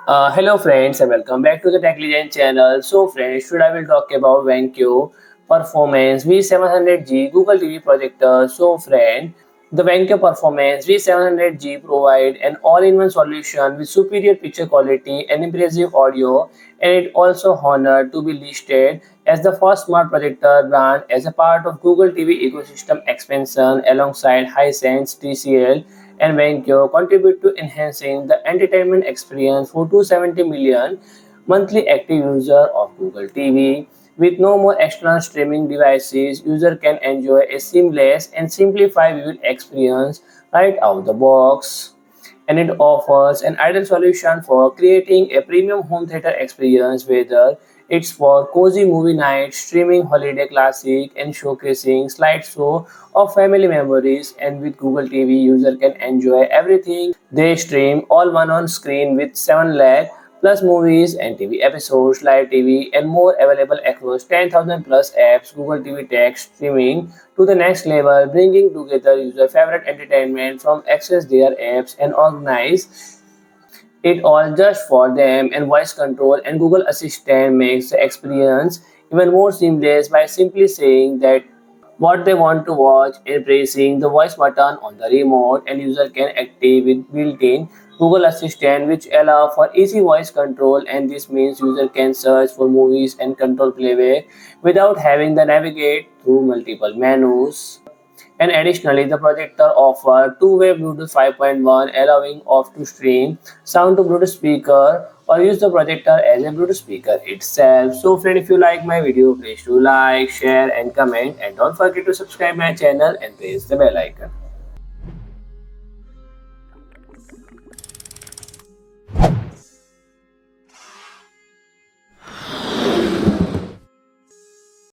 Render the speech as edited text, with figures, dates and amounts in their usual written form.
Hello friends and welcome back to the Tech Legend channel. So friends, today I will talk about VANKYO Performance V700G Google TV Projector. So friend, the VANKYO Performance V700G provide an all-in-one solution with superior picture quality and impressive audio, and it also honored to be listed as the first smart projector brand as a part of Google TV ecosystem expansion alongside Hisense, TCL and VANKYO contribute to enhancing the entertainment experience for 270 million monthly active users of Google TV. With no more external streaming devices, user can enjoy a seamless and simplified viewing experience right out the box, and it offers an ideal solution for creating a premium home theater experience, whether it's for cozy movie nights, streaming holiday classic, and showcasing slideshow of family memories. And with Google TV, user can enjoy everything they stream all one on screen with 7 lakh plus movies and TV episodes, live TV, and more available across 10,000 plus apps. Google TV takes streaming to the next level, bringing together user favorite entertainment from access their apps and organize it all just for them, and voice control and Google Assistant makes the experience even more seamless by simply saying that what they want to watch and pressing the voice button on the remote, and user can active with built-in Google Assistant which allow for easy voice control, and this means user can search for movies and control playback without having to navigate through multiple menus. And additionally, the projector offers two-way Bluetooth 5.1 allowing off to stream sound to Bluetooth speaker or use the projector as a Bluetooth speaker itself. So friend, if you like my video, please do like, share and comment, and don't forget to subscribe my channel and press the bell icon.